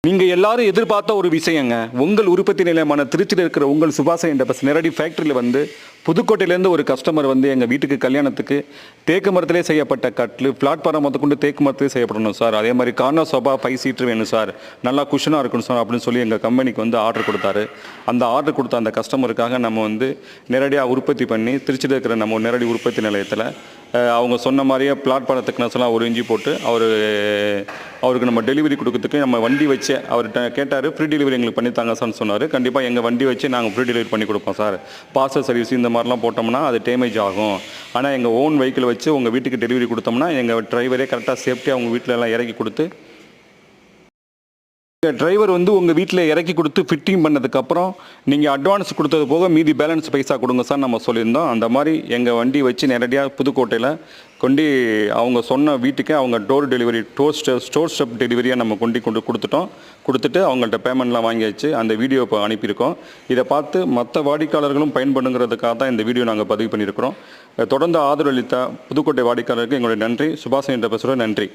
நீங்கள் எல்லாரும் எதிர்பார்த்த ஒரு விஷயங்க. உங்கள் உற்பத்தி நிலையமான திருச்சியில் இருக்கிற உங்கள் சுபாஷ் என்டர்பிரைஸ் நேரடி ஃபேக்ட்ரியில் வந்து புதுக்கோட்டையிலேருந்து ஒரு கஸ்டமர் வந்து எங்கள் வீட்டுக்கு கல்யாணத்துக்கு தேக்கு மரத்திலே செய்யப்பட்ட கட்லு பிளாட்ஃபாரம் முதற்கொண்டு தேக்கு மரத்திலே செய்யப்படணும் சார். அதே மாதிரி கார்னர் சோபா 5 சீட்டர் வேணும் சார், நல்லா குஷனாக இருக்கணும் சார் அப்படின்னு சொல்லி எங்கள் கம்பெனிக்கு வந்து ஆர்டர் கொடுத்தாரு. அந்த ஆர்டர் கொடுத்த அந்த கஸ்டமருக்காக நம்ம வந்து நேரடியாக உற்பத்தி பண்ணி திருச்சியில் இருக்கிற நம்ம நேரடி உற்பத்தி நிலையத்தில் அவங்க சொன்ன மாதிரியே பிளாட்ஃபாரம் திக்னஸ்லாம் ஒரு இஞ்சி போட்டு அவருக்கு நம்ம டெலிவரி கொடுக்கறதுக்கு நம்ம வண்டி வச்சு அவர்கிட்ட கேட்டார். ஃப்ரீ டெலிவரி எங்களுக்கு பண்ணித்தாங்க சார்னு சொன்னார். கண்டிப்பாக எங்கள் வண்டி வச்சு நாங்கள் ஃப்ரீ டெலிவரி பண்ணி கொடுப்போம் சார். பார்சல் சர்வீஸ் இந்த மாதிரிலாம் போட்டோம்னா அது டேமேஜ் ஆகும். ஆனால் எங்கள் ஓன் வெஹிக்கிள் வச்சு உங்கள் வீட்டுக்கு டெலிவரி கொடுத்தோம்னா எங்கள் டிரைவரே கரெக்டாக சேஃப்டியாக உங்கள் வீட்டில் எல்லாம் இறக்கி கொடுத்து டிரைவர் வந்து உங்கள் வீட்டில் இறக்கி கொடுத்து ஃபிட்டிங் பண்ணதுக்கப்புறம் நீங்கள் அட்வான்ஸ் கொடுத்தது போக மீதி பேலன்ஸ் பைசா கொடுங்க சார் நம்ம சொல்லியிருந்தோம். அந்த மாதிரி எங்கள் வண்டி வச்சு நேரடியாக புதுக்கோட்டையில் கொண்டு அவங்க சொன்ன வீட்டுக்கு அவங்க டோர் டெலிவரி ஸ்டோர் ஸ்டெப் டெலிவரியாக நம்ம கொடுத்துட்டு அவங்கள்ட்ட பேமெண்ட்லாம் வாங்கியாச்சு. அந்த வீடியோ இப்போ அனுப்பியிருக்கோம். இதை பார்த்து மற்ற வாடிக்கையாளர்களும் பயன்படுங்கிறதுக்காக தான் இந்த வீடியோ நாங்கள் பதிவு பண்ணியிருக்கிறோம். தொடர்ந்து ஆதரவு அளித்த புதுக்கோட்டை வாடிக்கையாளருக்கு எங்களுடைய நன்றி. சுபாஷ் என்டர்பிரைஸோட நன்றி.